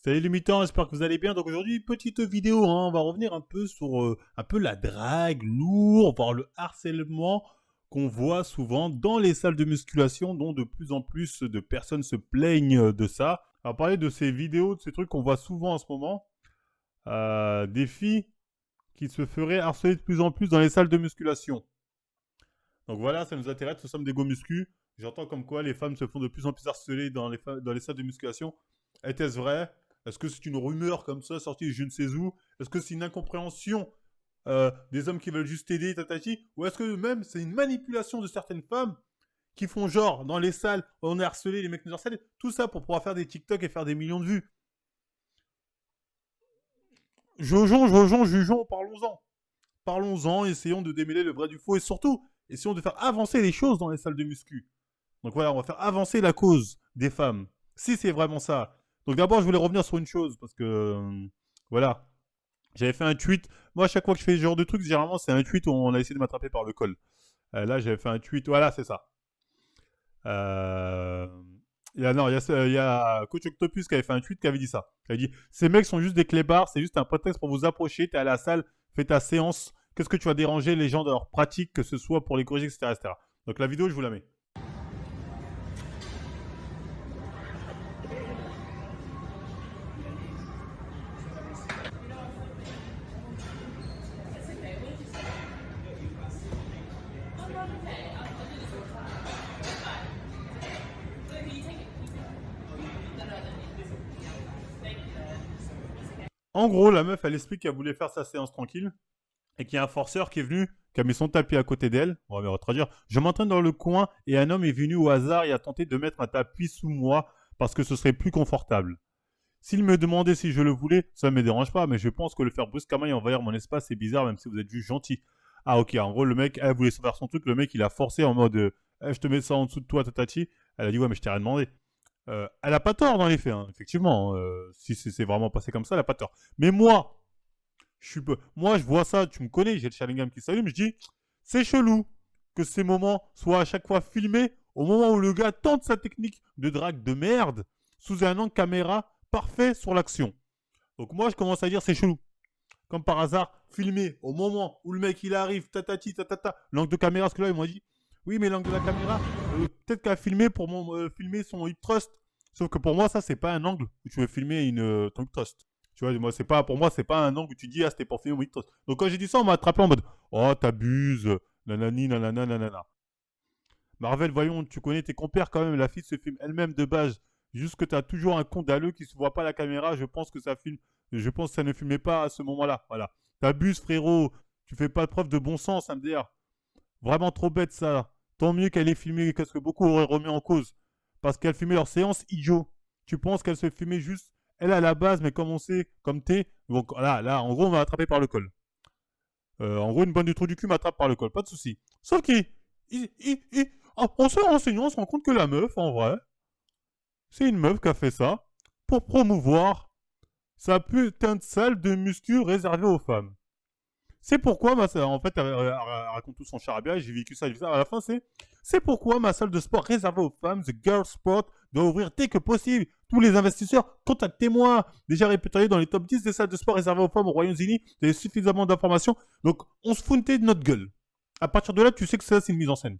Salut les mutants, j'espère que vous allez bien. Donc aujourd'hui, petite vidéo, hein, on va revenir un peu sur un peu la drague, lourd, voire le harcèlement qu'on voit souvent dans les salles de musculation, dont de plus en plus de personnes se plaignent de ça. On va parler de ces vidéos, de ces trucs qu'on voit souvent en ce moment. Des filles qui se feraient harceler de plus en plus dans les salles de musculation. Donc voilà, ça nous intéresse, nous sommes des go muscu. J'entends comme quoi les femmes se font de plus en plus harceler dans les salles de musculation. Était-ce vrai? Est-ce que c'est une rumeur comme ça sortie de je ne sais où? Est-ce que c'est une incompréhension des hommes qui veulent juste aider, tatati? Ou est-ce que même c'est une manipulation de certaines femmes qui font genre dans les salles, on est harcelé, les mecs nous harcèlent, tout ça pour pouvoir faire des TikTok et faire des millions de vues. Jugeons, parlons-en. Parlons-en, essayons de démêler le vrai du faux et surtout, essayons de faire avancer les choses dans les salles de muscu. Donc voilà, on va faire avancer la cause des femmes, si c'est vraiment ça. Donc d'abord, je voulais revenir sur une chose, parce que, voilà, j'avais fait un tweet. Moi, à chaque fois que je fais ce genre de truc, généralement, c'est un tweet où on a essayé de m'attraper par le col. Là, j'avais fait un tweet, voilà, c'est ça. Euh, non, il y a Coach Octopus qui avait fait un tweet qui avait dit ça. Il avait dit, ces mecs sont juste des clébards, c'est juste un prétexte pour vous approcher, t'es à la salle, fais ta séance, qu'est-ce que tu vas déranger les gens de leur pratique, que ce soit pour les corriger, etc., etc. Donc la vidéo, je vous la mets. En gros, la meuf, elle explique qu'elle voulait faire sa séance tranquille et qu'il y a un forceur qui est venu, qui a mis son tapis à côté d'elle. On va traduire. Je m'entraîne dans le coin et un homme est venu au hasard et a tenté de mettre un tapis sous moi parce que ce serait plus confortable. S'il me demandait si je le voulais, ça ne me dérange pas, mais je pense que le faire brusquement et envahir mon espace, c'est bizarre, même si vous êtes juste gentil. Ah, ok, en gros, le mec, elle voulait faire son truc, le mec, il a forcé en mode je te mets ça en dessous de toi, tatati. Elle a dit ouais, mais je t'ai rien demandé. Elle a pas tort dans les faits, hein, effectivement. Si c'est vraiment passé comme ça, elle a pas tort. Mais moi, moi, je vois ça, tu me connais, j'ai le Sharingan qui s'allume, je dis, c'est chelou que ces moments soient à chaque fois filmés au moment où le gars tente sa technique de drague de merde sous un angle caméra parfait sur l'action. Donc moi, je commence à dire, c'est chelou. Comme par hasard, filmé au moment où le mec il arrive, tatati, tatata, l'angle de caméra, parce que là, ils m'ont dit, oui, mais l'angle de la caméra, peut-être qu'à filmer pour filmer son hip thrust. Sauf que pour moi, ça, c'est pas un angle où tu veux filmer ton hip thrust. Tu vois, moi, c'est pas, pour moi, c'est pas un angle où tu dis, ah, c'était pour filmer mon hip thrust. Donc quand j'ai dit ça, on m'a attrapé en mode, oh, t'abuses, nanani, nanana, nanana. Marvel, voyons, tu connais tes compères quand même, la fille se filme elle-même de base. Juste que t'as toujours un con d'alleux qui se voit pas à la caméra, je pense que ça filme, je pense que ça ne filmait pas à ce moment-là. Voilà. T'abuses, frérot. Tu fais pas preuve de bon sens, MDR. Vraiment trop bête ça. Tant mieux qu'elle ait filmé, qu'est-ce que beaucoup auraient remis en cause. Parce qu'elle filmait leur séance idiot. Tu penses qu'elle se filmait juste, elle à la base, mais comme on sait, comme t'es. Donc là, en gros, on m'a attrapé par le col. En gros, une bonne du trou du cul m'attrape par le col, pas de souci. Sauf en se renseignant, on se rend compte que la meuf, en vrai, c'est une meuf qui a fait ça pour promouvoir sa putain de salle de muscu réservée aux femmes. C'est pourquoi en fait, elle raconte tout son charabia, j'ai vécu ça, à la fin, c'est pourquoi ma salle de sport réservée aux femmes, The Girl Sport, doit ouvrir dès que possible. Tous les investisseurs, contactez-moi. Déjà répertorié dans les top 10 des salles de sport réservées aux femmes au Royaume-Uni, vous avez suffisamment d'informations. Donc, on se foutait de notre gueule. À partir de là, tu sais que ça, c'est une mise en scène.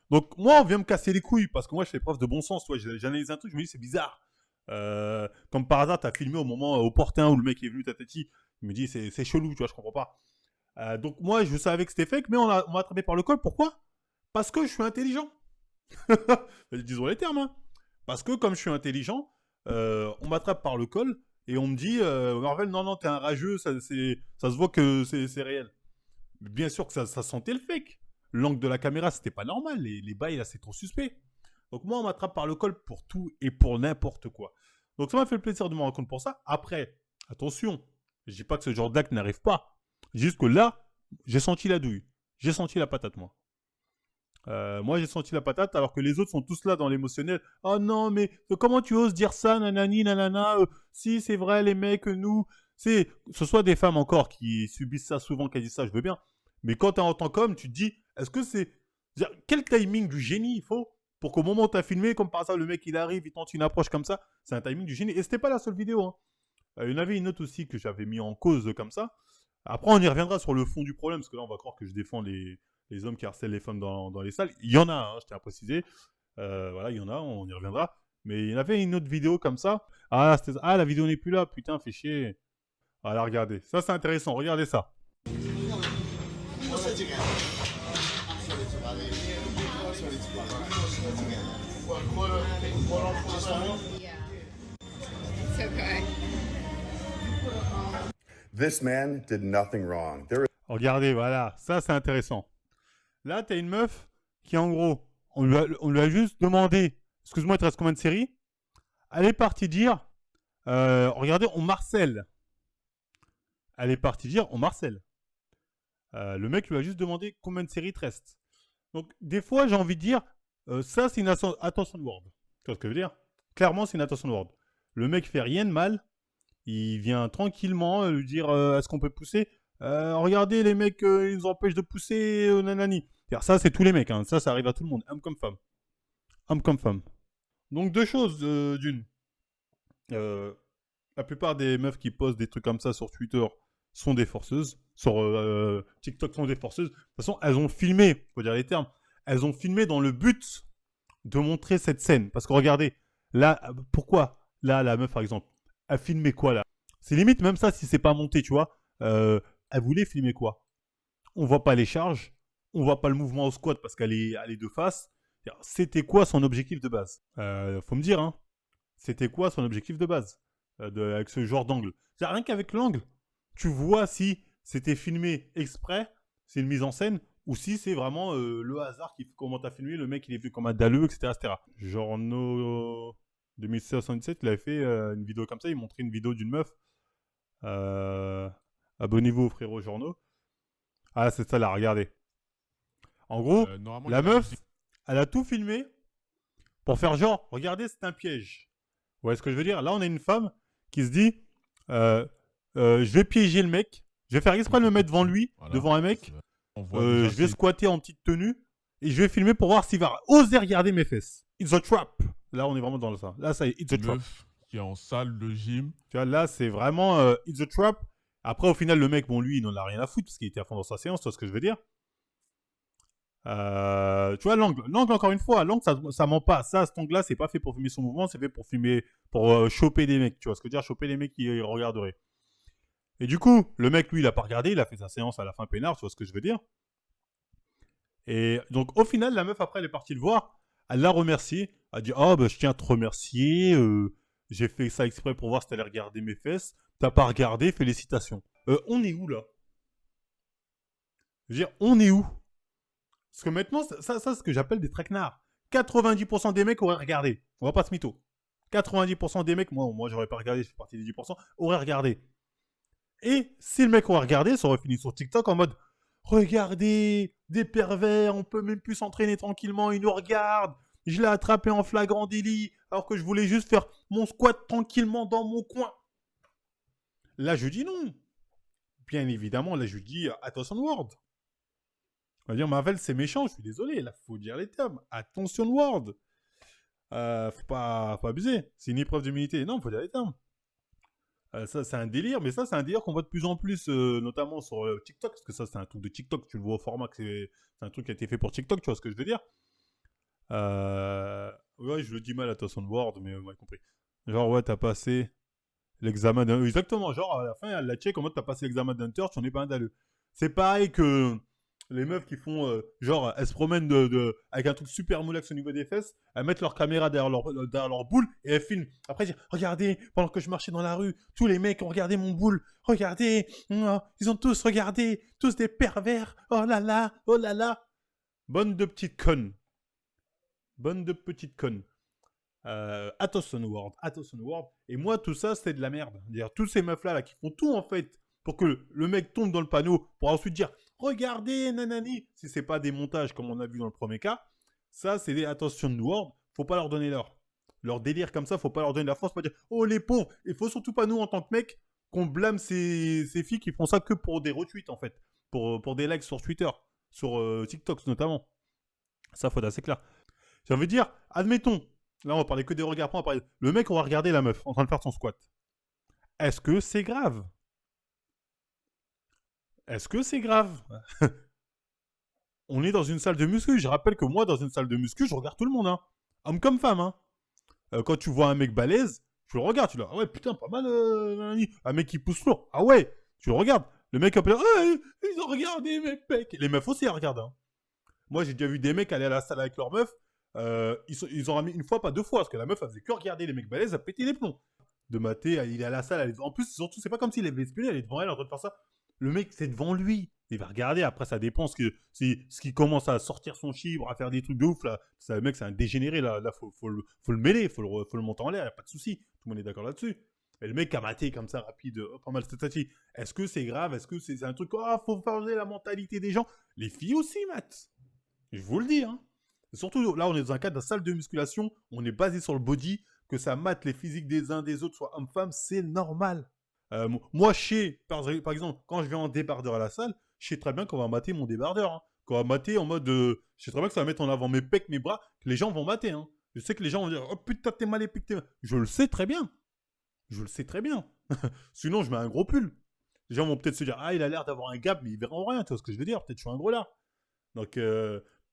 Donc, moi, on vient me casser les couilles, parce que moi, je fais preuve de bon sens, toi, j'analyse un truc, je me dis, c'est bizarre. Comme par hasard, t'as filmé au moment opportun où le mec est venu, tatati. Il me dit, c'est chelou, tu vois, je comprends pas. Donc moi, je savais que c'était fake, mais on m'a attrapé par le col. Pourquoi? Parce que je suis intelligent. Disons les termes. Hein. Parce que comme je suis intelligent, on m'attrape par le col et on me dit, Marvel, non, non, t'es un rageux, ça se voit que c'est réel. Mais bien sûr que ça sentait le fake. L'angle de la caméra, c'était pas normal. Les bails, là, c'est trop suspect. Donc moi, on m'attrape par le col pour tout et pour n'importe quoi. Donc ça m'a fait le plaisir de me rendre compte pour ça. Après, attention, je dis pas que ce genre d'acte n'arrive pas. Juste que là, j'ai senti la douille. J'ai senti la patate, moi. Moi, j'ai senti la patate, alors que les autres sont tous là dans l'émotionnel. Oh non, mais comment tu oses dire ça, nanani, nanana si, c'est vrai, les mecs, nous... C'est, ce soit des femmes encore qui subissent ça souvent, qui disent ça, je veux bien. Mais quand t'es en tant qu'homme, tu te dis, est-ce que c'est... Quel timing du génie il faut pour qu'au moment où t'as filmé, comme par hasard, le mec, il arrive, il tente une approche comme ça, c'est un timing du génie. Et c'était pas la seule vidéo, hein. Il y en avait une autre aussi que j'avais mis en cause comme ça. Après, on y reviendra sur le fond du problème, parce que là, on va croire que je défends les hommes qui harcèlent les femmes dans les salles. Il y en a, hein, je tiens à préciser. Voilà, il y en a, on y reviendra. Mais il y en avait une autre vidéo comme ça. Ah, la vidéo n'est plus là, putain, fait chier. Voilà, regardez. Ça, c'est intéressant, regardez ça. It's okay. This man did nothing wrong. There Regardez, voilà, ça, c'est intéressant. Là, t'as une meuf qui, en gros, on lui a juste demandé, excuse-moi, il te reste combien de séries? Elle est partie dire, regardez, on marcelle. Elle est partie dire, on marcelle. Le mec lui a juste demandé combien de séries il te reste. Donc, des fois, j'ai envie de dire, ça, c'est une attention de word. Tu vois ce que je veux dire? Clairement, c'est une attention de word. Le mec fait rien de mal. Il vient tranquillement lui dire, est-ce qu'on peut pousser? Regardez, les mecs, ils nous empêchent de pousser, nanani. C'est-à-dire, ça, c'est tous les mecs. Hein. Ça arrive à tout le monde, homme comme femme. Homme comme femme. Donc, deux choses, d'une. La plupart des meufs qui postent des trucs comme ça sur Twitter sont des forceuses. Sur TikTok sont des forceuses. De toute façon, elles ont filmé, faut dire les termes, elles ont filmé dans le but de montrer cette scène. Parce que regardez, là, pourquoi? Là, la meuf, par exemple, a filmé quoi là? C'est limite même ça si c'est pas monté, tu vois. Elle voulait filmer quoi? On voit pas les charges, on voit pas le mouvement au squat parce qu'elle est de face. C'était quoi son objectif de base? Faut me dire, hein. C'était quoi son objectif de base avec ce genre d'angle? Rien qu'avec l'angle, tu vois si c'était filmé exprès, c'est une mise en scène, ou si c'est vraiment le hasard qui commence à filmer, le mec il est vu comme un dalleux, etc. etc. Genre No 2077, il avait fait une vidéo comme ça, il montrait une vidéo d'une meuf. Abonnez-vous aux frérots journaux. Ah, c'est ça là, regardez. En gros, la meuf, elle a tout filmé pour faire genre, regardez, c'est un piège. Vous voyez ce que je veux dire? Là, on a une femme qui se dit, je vais piéger le mec, je vais faire exprès de me mettre devant lui, voilà, devant un mec, je vais squatter en petite tenue, et je vais filmer pour voir s'il va oser regarder mes fesses. It's a trap. Là, on est vraiment dans ça. Là, ça y est, it's a trap. Meuf qui est en salle de gym. Tu vois, là, c'est vraiment it's a trap. Après, au final, le mec, bon, lui, il n'en a rien à foutre parce qu'il était à fond dans sa séance, tu vois ce que je veux dire? Tu vois, l'angle, encore une fois, l'angle, ça ment pas. Ça, cet angle-là, c'est pas fait pour filmer son mouvement, c'est fait pour filmer, pour choper des mecs, tu vois ce que je veux dire? Choper les mecs qui regarderaient. Et du coup, le mec, lui, il a pas regardé, il a fait sa séance à la fin peinard, tu vois ce que je veux dire? Et donc, au final, la meuf, après, elle est partie le voir, elle l'a remercié, elle a dit, oh, bah, je tiens à te remercier, j'ai fait ça exprès pour voir si t'allais regarder mes fesses, t'as pas regardé, félicitations. On est où, là? Je veux dire, on est où? Parce que maintenant, ça c'est ce que j'appelle des traquenards. 90% des mecs auraient regardé. On va pas se mytho. 90% des mecs, moi j'aurais pas regardé, je fais partie des 10%, auraient regardé. Et si le mec aurait regardé, ça aurait fini sur TikTok en mode regardez, des pervers, on peut même plus s'entraîner tranquillement, ils nous regardent. Je l'ai attrapé en flagrant délit, alors que je voulais juste faire mon squat tranquillement dans mon coin. Là, je dis non. Bien évidemment, là, je dis attention word. On va dire, Marvel, c'est méchant, je suis désolé. Là, faut dire les termes. Attention word. Faut pas abuser. C'est une épreuve d'humilité. Non, faut dire les termes. Ça, c'est un délire, mais ça, c'est un délire qu'on voit de plus en plus, notamment sur TikTok, parce que ça, c'est un truc de TikTok. Tu le vois au format que c'est un truc qui a été fait pour TikTok, tu vois ce que je veux dire? Ouais, je le dis mal, attention word, mais vous m'avez compris. Genre, ouais, t'as passé l'examen d'un... Exactement, genre, à la fin, elle la check en mode, t'as passé l'examen d'Hunter, tu n'en es pas un dalleux. C'est pareil que les meufs qui font, genre, elles se promènent avec un truc super moulax au niveau des fesses, elles mettent leur caméra derrière leur boule et elles filment. Après, elles disent, regardez, pendant que je marchais dans la rue, tous les mecs ont regardé mon boule. Regardez, ils ont tous regardé, tous des pervers. Oh là là, oh là là. Bonne de petites connes. Bonne de petites connes. Attention word. Et moi, tout ça, c'était de la merde. C'est-à-dire, tous ces meufs-là là, qui font tout, en fait, pour que le mec tombe dans le panneau, pour ensuite dire, regardez, nanani. Si c'est pas des montages, comme on a vu dans le premier cas, ça, c'est des attention word. Faut pas leur donner leur délire comme ça, faut pas leur donner la force, faut pas dire, oh, les pauvres. Il faut surtout pas, nous, en tant que mec, qu'on blâme ces filles qui font ça que pour des retweets, en fait. Pour des likes sur Twitter, sur TikTok, notamment. Ça, faut être assez clair. J'ai envie de dire, admettons, là on va parler que des regards, après on va parler. Le mec, on va regarder la meuf en train de faire son squat. Est-ce que c'est grave? Est-ce que c'est grave? On est dans une salle de muscu. Je rappelle que moi, dans une salle de muscu, je regarde tout le monde, hein. Homme comme femme, hein. Quand tu vois un mec balèze, tu le regardes, tu dis, ah ouais, putain, pas mal, nanani. Un mec qui pousse lourd, ah ouais, tu le regardes. Le mec appelle, ah, ils ont regardé mes pecs. Les meufs aussi, elles regardent, hein. Moi, j'ai déjà vu des mecs aller à la salle avec leur meuf. Ils ont ramené une fois, pas deux fois, parce que la meuf, elle faisait que regarder les mecs balèzes, elle pétait les plombs. De mater, il est à la salle. En plus, surtout, c'est pas comme s'il avait espionné, elle est devant elle en train de faire ça. Le mec, c'est devant lui. Il va regarder, après, ça dépend. Ce qui commence à sortir son chibre, à faire des trucs de ouf, là. Le mec, c'est un dégénéré, là. Là, faut le mêler, faut le monter en l'air, y a pas de souci. Tout le monde est d'accord là-dessus. Mais le mec a maté comme ça, rapide, pas mal statati. Est-ce que c'est grave? Est-ce que c'est un truc, faut changer la mentalité des gens? Les filles aussi, Matt. Je vous le dis, hein. Et surtout, là, on est dans un cadre de salle de musculation, on est basé sur le body, que ça mate les physiques des uns des autres, soit homme-femme, c'est normal. Moi, par exemple, quand je vais en débardeur à la salle, je sais très bien qu'on va mater mon débardeur. Hein. Qu'on va mater en mode. Je sais très bien que ça va mettre en avant mes pecs, mes bras, que les gens vont mater. Hein. Je sais que les gens vont dire, oh putain, t'es mal épiqué. Je le sais très bien. Je le sais très bien. Sinon, je mets un gros pull. Les gens vont peut-être se dire, ah, il a l'air d'avoir un gap, mais ils verront rien, tu vois ce que je veux dire. Peut-être que je suis un gros là. Donc,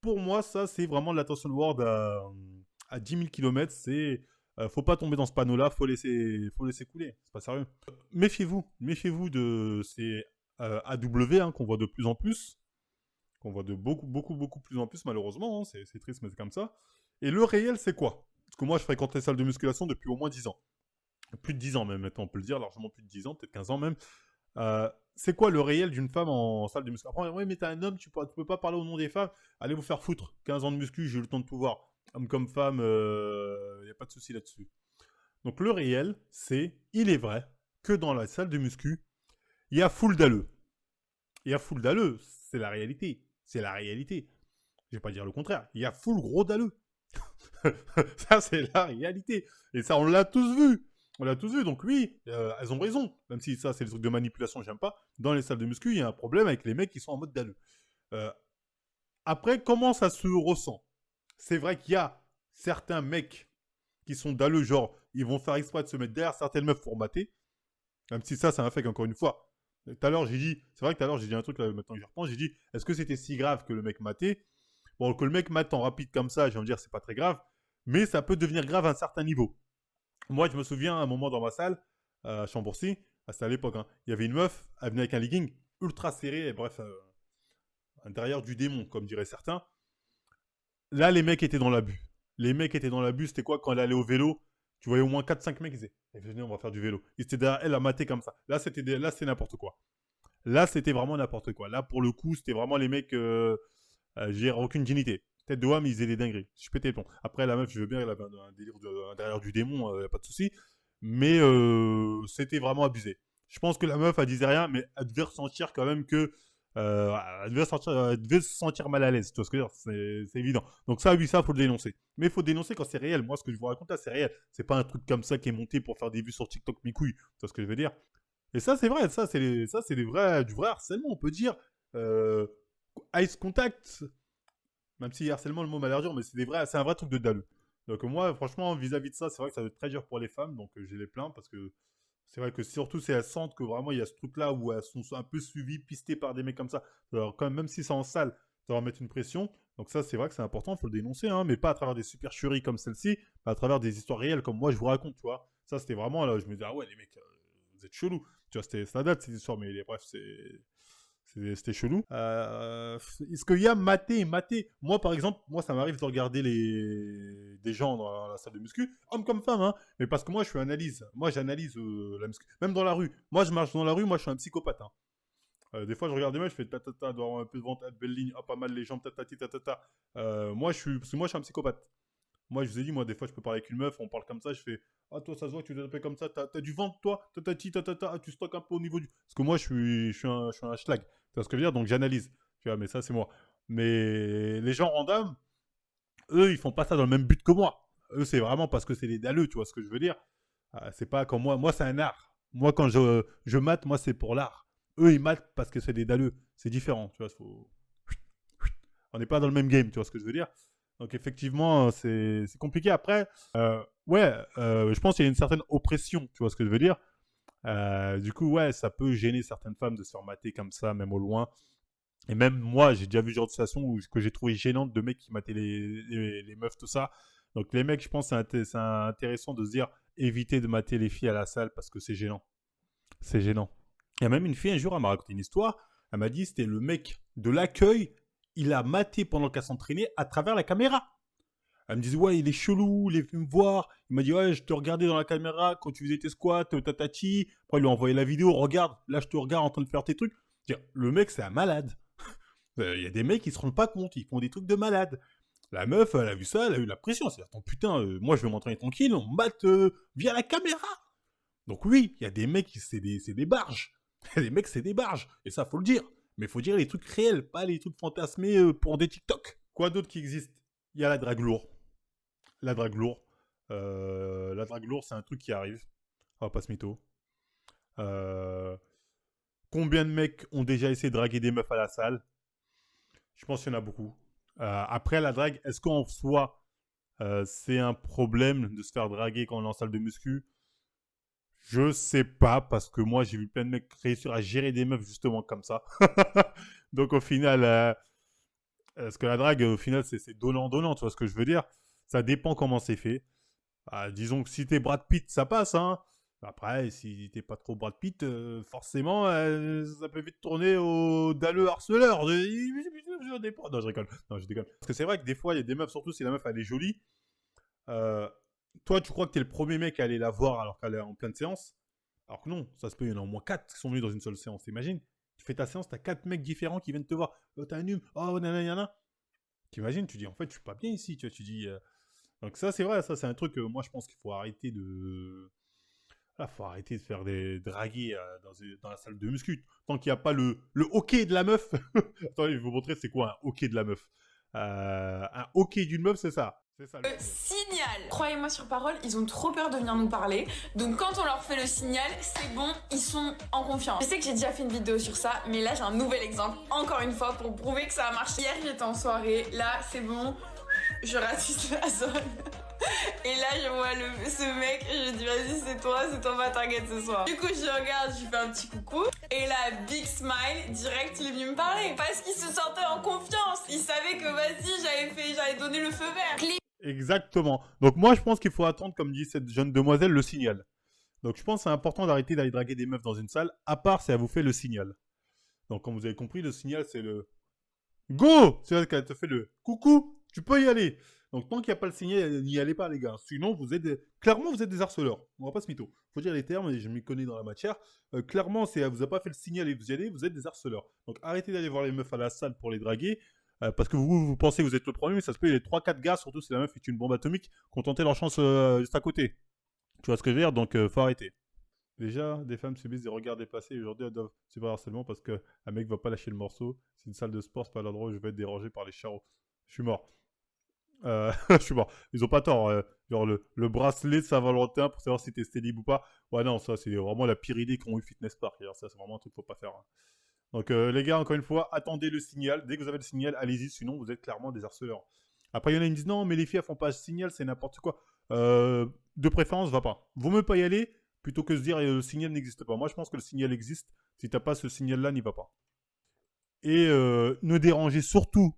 pour moi, ça, c'est vraiment de l'attention word à 10 000 km. Faut pas tomber dans ce panneau-là, faut laisser couler. C'est pas sérieux. Méfiez-vous de ces AW hein, qu'on voit de plus en plus. Qu'on voit de beaucoup plus en plus, malheureusement. Hein, c'est triste, mais c'est comme ça. Et le réel, c'est quoi? Parce que moi, je fréquente les salles de musculation depuis au moins 10 ans. Plus de 10 ans même, maintenant, on peut le dire, largement plus de 10 ans, peut-être 15 ans même. C'est quoi le réel d'une femme en salle de muscu? Après, ouais, mais t'es un homme, tu peux pas parler au nom des femmes. Allez vous faire foutre. 15 ans de muscu, j'ai eu le temps de tout voir. Homme comme femme, y a pas de souci là-dessus. Donc le réel, il est vrai que dans la salle de muscu, il y a full d'alleux. Il y a full d'alleux, c'est la réalité. C'est la réalité. Je vais pas dire le contraire. Il y a full gros d'alleux. Ça, c'est la réalité. Et ça, on l'a tous vu. On l'a tous vu, donc oui, elles ont raison. Même si ça, c'est le truc de manipulation, j'aime pas. Dans les salles de muscu, il y a un problème avec les mecs qui sont en mode dalleux. Après, comment ça se ressent? C'est vrai qu'il y a certains mecs qui sont dalleux, genre, ils vont faire exprès de se mettre derrière certaines meufs formatées. Même si ça m'a fait qu'encore une fois. Tout à l'heure, c'est vrai que tout à l'heure, j'ai dit un truc, là, maintenant que j'y repense, j'ai dit, est-ce que c'était si grave que le mec matait? Bon, que le mec mate en rapide comme ça, je vais me dire, c'est pas très grave. Mais ça peut devenir grave à un certain niveau. Moi, je me souviens à un moment dans ma salle, à Chambourcy, c'était à l'époque, hein, il y avait une meuf, elle venait avec un legging ultra serré, et bref, intérieur du démon, comme diraient certains. Là, les mecs étaient dans l'abus. Les mecs étaient dans l'abus, c'était quoi? Quand elle allait au vélo, tu voyais au moins 4-5 mecs qui disaient, eh, venez, on va faire du vélo. Ils étaient derrière elle à mater comme ça. Là, c'était n'importe quoi. Là, c'était vraiment n'importe quoi. Là, pour le coup, c'était vraiment les mecs, j'ai aucune dignité. Tête de homme, ils faisaient des dingueries. Je pétais les plombs. Après, la meuf, je veux bien, elle avait un délire derrière du démon, pas de souci. Mais c'était vraiment abusé. Je pense que la meuf, elle disait rien, mais elle devait ressentir quand même que. Elle devait se sentir mal à l'aise. Tu vois ce que je veux dire? C'est évident. Donc, ça, oui, ça, faut le dénoncer. Mais il faut dénoncer quand c'est réel. Moi, ce que je vous raconte là, c'est réel. C'est pas un truc comme ça qui est monté pour faire des vues sur TikTok, mes couilles. Tu vois ce que je veux dire? Et ça, c'est vrai. Ça, c'est du vrai harcèlement, on peut dire. Ice contact. Même si harcèlement, le mot m'a l'air dur, mais c'est un vrai truc de dalle. Donc moi, franchement, vis-à-vis de ça, c'est vrai que ça va être très dur pour les femmes, donc je les plains parce que c'est vrai que surtout c'est elles sentent que vraiment il y a ce truc-là où elles sont un peu suivies, pistées par des mecs comme ça. Alors quand même si c'est en salle, ça va mettre une pression. Donc ça, c'est vrai que c'est important, il faut le dénoncer, hein, mais pas à travers des supercheries comme celle-ci, mais à travers des histoires réelles comme moi je vous raconte, tu vois. Ça, c'était vraiment là, je me disais, ah ouais, les mecs, vous êtes chelous. Tu vois, ça date ces histoires, mais bref, c'était chelou. Est-ce qu'il y a maté? Moi, par exemple, ça m'arrive de regarder des gens dans la salle de muscu, hommes comme femmes, hein. Mais parce que moi, je fais analyse. Moi, j'analyse la muscu. Même dans la rue. Moi, je marche dans la rue, moi, je suis un psychopathe. Des fois, je regarde des mecs, je fais tatata, doit avoir un peu de ventre, de belle ligne, pas mal les jambes, tatati, tatata. Parce que moi, je suis un psychopathe. Moi, je vous ai dit, moi, des fois, je peux parler avec une meuf, on parle comme ça, je fais, ah, toi, ça se voit que tu t'appelles comme ça, t'as du ventre, toi, tatati, tatata, tu stockes un peu au niveau du. Parce que moi, je suis un schlag. Tu vois ce que je veux dire? Donc, j'analyse. Tu vois, mais ça, c'est moi. Mais les gens random, eux, ils font pas ça dans le même but que moi. Eux, c'est vraiment parce que c'est des dalleux, tu vois ce que je veux dire? C'est pas comme moi. Moi, c'est un art. Moi, quand je mate, moi, c'est pour l'art. Eux, ils matent parce que c'est des dalleux. C'est différent, tu vois. On n'est pas dans le même game, tu vois ce que je veux dire? Donc, effectivement, c'est compliqué. Après, je pense qu'il y a une certaine oppression, tu vois ce que je veux dire? Du coup, ouais, ça peut gêner certaines femmes de se faire mater comme ça, même au loin. Et même moi, j'ai déjà vu ce genre de situation que j'ai trouvé gênante de mecs qui mataient les meufs, tout ça. Donc les mecs, je pense que c'est intéressant de se dire éviter de mater les filles à la salle parce que c'est gênant. C'est gênant. Il y a même une fille un jour, elle m'a raconté une histoire. Elle m'a dit c'était le mec de l'accueil. Il a maté pendant qu'elle s'entraînait à travers la caméra. Elle me disait ouais, il est chelou, il est venu me voir. Il m'a dit ouais, je te regardais dans la caméra quand tu faisais tes squats, tatati. Après, il lui a envoyé la vidéo. Regarde, là, je te regarde en train de faire tes trucs. Le mec, c'est un malade. Il y a des mecs qui se rendent pas compte, ils font des trucs de malade. La meuf, elle a vu ça, elle a eu la pression. C'est attends, putain, moi je vais m'entraîner tranquille, on me mate via la caméra. Donc oui, il y a des mecs, c'est des barges. Il y a des mecs, c'est des barges. Et ça, faut le dire. Mais faut dire les trucs réels, pas les trucs fantasmés pour des TikTok. Quoi d'autre qui existe? Il y a la drague lourde. La drague lourde. La drague lourde, c'est un truc qui arrive. On va pas se mytho. Combien de mecs ont déjà essayé de draguer des meufs à la salle? Je pense qu'il y en a beaucoup. Après, la drague, est-ce qu'en soi, c'est un problème de se faire draguer quand on est en salle de muscu? Je sais pas, parce que moi, j'ai vu plein de mecs réussir à gérer des meufs justement comme ça. Donc au final, est-ce que la drague, au final, c'est donnant-donnant, tu vois ce que je veux dire? Ça dépend comment c'est fait. Disons que si t'es Brad Pitt, ça passe, hein. Après, si t'es pas trop Brad Pitt, forcément, ça peut vite tourner au dalleux harceleur. Je dépend. Non, je rigole. Non, je déconne. Parce que c'est vrai que des fois, il y a des meufs, surtout si la meuf, elle est jolie. Toi, tu crois que t'es le premier mec à aller la voir alors qu'elle est en pleine séance. Alors que non, ça se peut, il y en a au moins 4 qui sont venus dans une seule séance. T'imagines? Tu fais ta séance, t'as 4 mecs différents qui viennent te voir. Oh, t'as un hume. Oh, nanana. T'imagines? Tu dis, en fait, je suis pas bien ici. Tu vois, tu dis. Donc ça, c'est vrai. Ça, c'est un truc, moi, je pense qu'il faut arrêter de... Là, faut arrêter de faire des draguer dans la salle de muscu. Tant qu'il n'y a pas le hockey de la meuf. Attendez, je vais vous montrer c'est quoi un hockey de la meuf. Un hockey d'une meuf, c'est ça. C'est ça. Signal. Croyez-moi sur parole, ils ont trop peur de venir nous parler. Donc quand on leur fait le signal, c'est bon, ils sont en confiance. Je sais que j'ai déjà fait une vidéo sur ça, mais là j'ai un nouvel exemple, encore une fois, pour prouver que ça a marché. Hier j'étais en soirée, là c'est bon, je ratisse la zone. Et là je vois ce mec et je dis vas-y c'est toi ma target ce soir. Du coup je regarde, je lui fais un petit coucou et là big smile, direct il est venu me parler parce qu'il se sentait en confiance. Il savait que vas-y j'avais donné le feu vert. Exactement. Donc moi je pense qu'il faut attendre, comme dit cette jeune demoiselle, le signal. Donc je pense que c'est important d'arrêter d'aller draguer des meufs dans une salle, à part si elle vous fait le signal. Donc comme vous avez compris, le signal c'est le go. C'est là qu'elle te fait le coucou, tu peux y aller. Donc tant qu'il n'y a pas le signal, n'y allez pas les gars. Sinon clairement vous êtes des harceleurs. On va pas se mytho. Faut dire les termes et je m'y connais dans la matière. Clairement, si elle vous a pas fait le signal et vous y allez, vous êtes des harceleurs. Donc arrêtez d'aller voir les meufs à la salle pour les draguer. Parce que vous pensez que vous êtes le premier, mais ça se peut, il y a 3-4 gars, surtout si la meuf est une bombe atomique, qui ont tenté leur chance juste à côté. Tu vois ce que je veux dire? Donc faut arrêter. Déjà, des femmes subissent des regards déplacés. Aujourd'hui, elles doivent subir le harcèlement parce qu'un mec va pas lâcher le morceau. C'est une salle de sport, c'est pas l'endroit où je vais être dérangé par les charros. Je suis mort. Je suis mort. Ils ont pas tort. Genre le bracelet de Saint-Valentin pour savoir si t'es célib ou pas. Ouais, non, ça c'est vraiment la pire idée qu'ont eu Fitness Park. Alors, ça, c'est vraiment un truc qu'il faut pas faire. Hein. Donc les gars, encore une fois, attendez le signal. Dès que vous avez le signal, allez-y. Sinon, vous êtes clairement des harceleurs. Après, il y en a qui me disent non, mais les filles, elles font pas ce signal, c'est n'importe quoi. De préférence, va pas. Vaut mieux pas y aller plutôt que se dire le signal n'existe pas. Moi, je pense que le signal existe. Si t'as pas ce signal-là, n'y va pas. Et ne dérangez surtout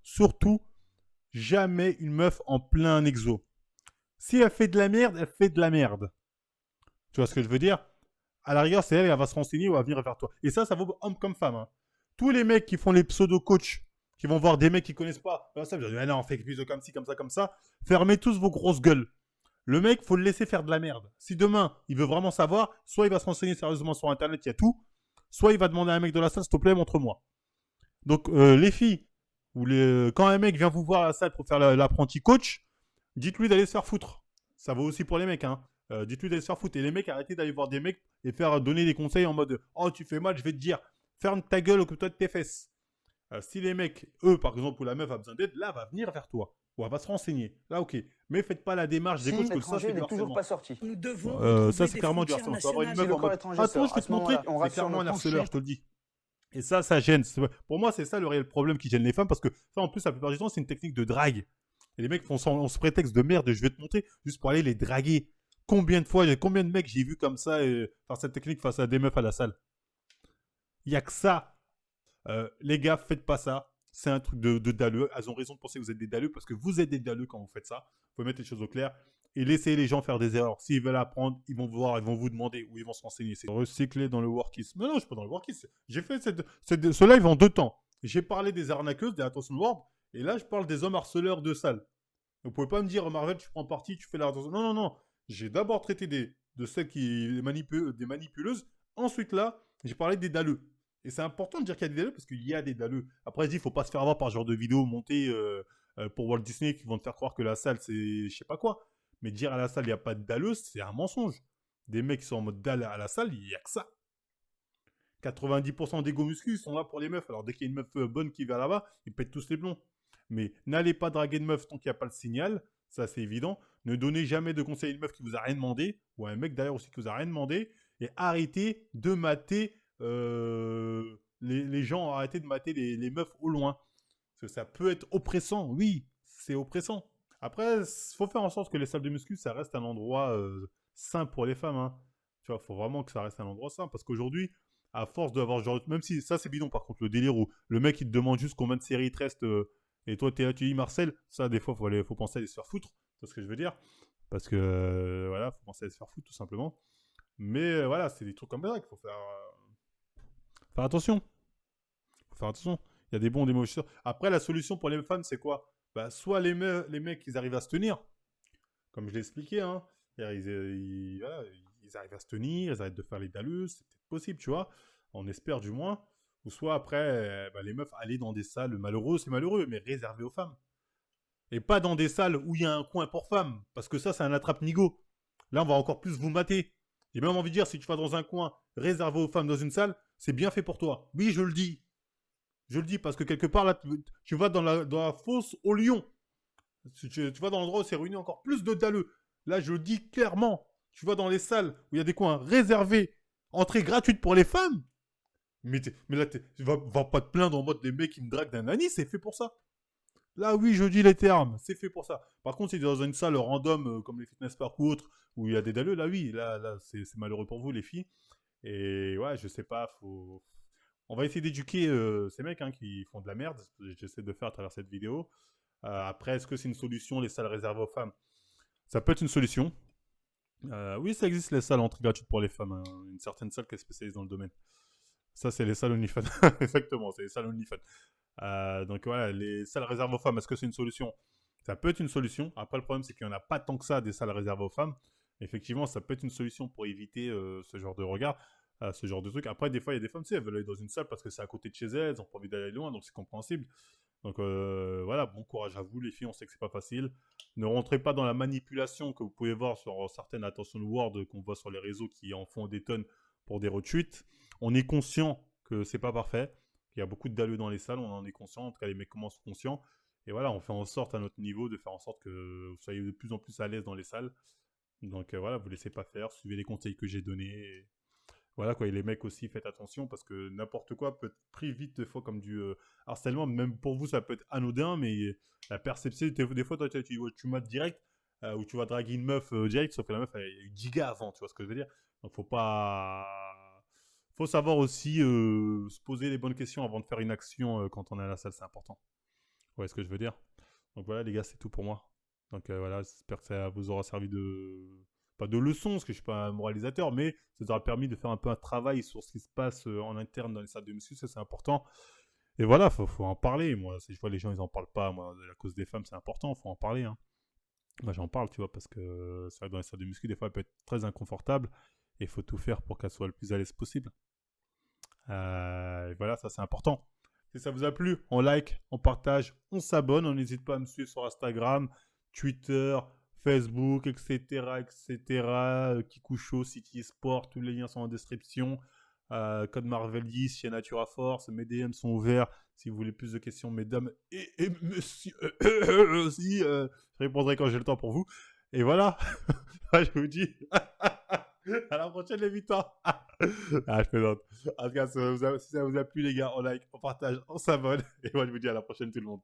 jamais une meuf en plein exo. Si elle fait de la merde, elle fait de la merde. Tu vois ce que je veux dire? À la rigueur, c'est elle va se renseigner ou elle va venir vers toi. Et ça vaut homme comme femme. Hein. Tous les mecs qui font les pseudo-coachs, qui vont voir des mecs qu'ils connaissent pas, ça, je dis, ah non, on fait plus comme ci, comme ça. Fermez tous vos grosses gueules. Le mec, faut le laisser faire de la merde. Si demain, il veut vraiment savoir, soit il va se renseigner sérieusement sur Internet, il y a tout, soit il va demander à un mec de la salle, s'il te plaît, montre-moi. Donc, les filles, quand un mec vient vous voir à la salle pour faire l'apprenti coach, dites-lui d'aller se faire foutre. Ça vaut aussi pour les mecs, hein. Dites-lui d'aller se faire foutre. Et les mecs, arrêtez d'aller voir des mecs et faire donner des conseils en mode « Oh, tu fais mal, je vais te dire. Ferme ta gueule, occupe-toi de tes fesses. » Si les mecs, eux, par exemple, ou la meuf a besoin d'aide, là, elle va venir vers toi. Ou elle va se renseigner. Là, ok. Mais faites pas la démarche des coachs que ça, c'est du harcèlement. Pas sorti. Nous devons ça, c'est clairement du harcèlement. Tu vas avoir une meuf en mode « Attends, je vais te montrer. » C'est clairement un harceleur, je te le dis. Et ça gêne. Pour moi, c'est ça le réel problème qui gêne les femmes, parce que ça, en plus, la plupart du temps, c'est une technique de drague. Et les mecs font on se prétexte de merde, je vais te montrer, juste pour aller les draguer. combien de mecs j'ai vu comme ça faire cette technique face à des meufs à la salle. Il y a que ça. Les gars, faites pas ça. C'est un truc de dalleux. Elles ont raison de penser que vous êtes des dalleux parce que vous êtes des dalleux quand vous faites ça. Il faut mettre les choses au clair et laisser les gens faire des erreurs. S'ils veulent apprendre, ils vont voir, ils vont vous demander ou ils vont se renseigner. C'est recycler dans le workis. Non, je suis pas dans le workis. J'ai fait ce live en 2 temps. J'ai parlé des arnaqueuses, des attention word, et là je parle des hommes harceleurs de salle. Vous pouvez pas me dire Marvel, tu prends parti, tu fais la attention. Non, non, non. J'ai d'abord traité de celles des manipuleuses. Ensuite là, j'ai parlé des dalleux. Et c'est important de dire qu'il y a des dalleux parce qu'il y a des dalleux. Après, je dis, il faut pas se faire avoir par ce genre de vidéos montées pour Walt Disney qui vont te faire croire que la salle, c'est je sais pas quoi. Mais dire à la salle, il n'y a pas de dalleux, c'est un mensonge. Des mecs qui sont en mode dalle à la salle, il n'y a que ça. 90% des go muscu sont là pour les meufs. Alors, dès qu'il y a une meuf bonne qui va là-bas, ils pètent tous les plombs. Mais n'allez pas draguer de meuf tant qu'il n'y a pas le signal. Ça, c'est évident. Ne donnez jamais de conseils à une meuf qui vous a rien demandé. Ou à un mec d'ailleurs aussi qui vous a rien demandé. Et arrêtez de mater les gens. Arrêtez de mater les meufs au loin. Parce que ça peut être oppressant. Oui, c'est oppressant. Après, il faut faire en sorte que les salles de muscu, ça reste un endroit sain pour les femmes. Hein. Tu vois, il faut vraiment que ça reste un endroit sain. Parce qu'aujourd'hui, à force d'avoir genre... Même si ça, c'est bidon, par contre, le délire où le mec, il te demande juste combien de séries il te reste... et toi, t'es là, tu dis Marcel, ça, des fois, faut penser à aller se faire foutre. C'est ce que je veux dire. Parce que, voilà, faut penser à aller se faire foutre, tout simplement. Mais voilà, c'est des trucs comme ça qu'il faut faire attention. Faut faire attention. Il y a des bons, des mauvais choses. Après, la solution pour les femmes, c'est quoi? Bah, soit les mecs, ils arrivent à se tenir. Comme je l'ai expliqué, hein. Voilà, ils arrivent à se tenir, ils arrêtent de faire les dalleuses. C'est peut-être possible, tu vois. On espère du moins. Ou soit après, les meufs aller dans des salles malheureuses, c'est malheureux, mais réservées aux femmes. Et pas dans des salles où il y a un coin pour femmes. Parce que ça, c'est un attrape-nigo. Là, on va encore plus vous mater. J'ai même envie de dire, si tu vas dans un coin réservé aux femmes dans une salle, c'est bien fait pour toi. Oui, je le dis. Je le dis parce que quelque part, là, tu vas dans la fosse au lion. Tu vas dans l'endroit où c'est réuni encore plus de dalleux. Là, je le dis clairement. Tu vas dans les salles où il y a des coins réservés, entrée gratuite pour les femmes. Mais là, va pas te plaindre en mode des mecs qui me draguent d'un nani, c'est fait pour ça. Là, oui, je dis les termes, c'est fait pour ça. Par contre, si tu es dans une salle random, comme les fitness park ou autres, où il y a des dalleux, là, oui, là c'est malheureux pour vous, les filles. Et ouais, je sais pas, on va essayer d'éduquer ces mecs qui font de la merde. J'essaie de faire à travers cette vidéo. Après, est-ce que c'est une solution, les salles réservées aux femmes? Ça peut être une solution. Oui, ça existe, les salles entrée gratuite pour les femmes. Hein. Une certaine salle qui est spécialisée dans le domaine. Ça, c'est les salles OnlyFans. Exactement, c'est les salles OnlyFans. Donc voilà, les salles réservées aux femmes, est-ce que c'est une solution? Ça peut être une solution. Après, le problème, c'est qu'il n'y en a pas tant que ça des salles réservées aux femmes. Effectivement, ça peut être une solution pour éviter ce genre de regard, ce genre de truc. Après, des fois, il y a des femmes, tu sais, elles veulent aller dans une salle parce que c'est à côté de chez elles, elles n'ont pas envie d'aller loin, donc c'est compréhensible. Donc voilà, bon courage à vous, les filles, on sait que c'est pas facile. Ne rentrez pas dans la manipulation que vous pouvez voir sur certaines attention word qu'on voit sur les réseaux qui en font des tonnes pour des retweets. On est conscient que c'est pas parfait. Il y a beaucoup de dalleux dans les salles, on en est conscient. En tout cas, les mecs commencent conscients. Et voilà, on fait en sorte à notre niveau de faire en sorte que vous soyez de plus en plus à l'aise dans les salles. Donc voilà, vous laissez pas faire, suivez les conseils que j'ai donnés. Et voilà quoi, et les mecs aussi, faites attention parce que n'importe quoi peut être pris vite des fois comme du harcèlement. Même pour vous, ça peut être anodin, mais la perception, des fois, toi, tu mates direct ou tu vas draguer une meuf direct, sauf que la meuf, elle a eu 10 gars avant, tu vois ce que je veux dire. Donc faut savoir aussi se poser les bonnes questions avant de faire une action quand on est à la salle, c'est important. Vous voyez ce que je veux dire? Donc voilà les gars, c'est tout pour moi. Donc voilà, j'espère que ça vous aura servi pas de leçon, parce que je suis pas un moralisateur, mais ça vous aura permis de faire un peu un travail sur ce qui se passe en interne dans les salles de muscu, ça c'est important. Et voilà, faut en parler. Moi, si je vois les gens, ils en parlent pas. Moi, à cause des femmes, c'est important, faut en parler. Hein. Moi, j'en parle, tu vois, parce que c'est vrai que dans les salles de muscu, des fois, elle peut être très inconfortable. Et il faut tout faire pour qu'elle soit le plus à l'aise possible. Et voilà, ça c'est important. Si ça vous a plu, on like, on partage, on s'abonne. On n'hésite pas à me suivre sur Instagram, Twitter, Facebook, etc. Kikusho, City Sport, tous les liens sont en description. Code Marvel 10, chez Natura Force. Mes DM sont ouverts. Si vous voulez plus de questions, mesdames et messieurs, aussi, je répondrai quand j'ai le temps pour vous. Et voilà, je vous dis à la prochaine les 8 ans. Je plaisante. En tout cas, si ça vous a plu les gars, on like, on partage, on s'abonne. Et moi je vous dis à la prochaine tout le monde.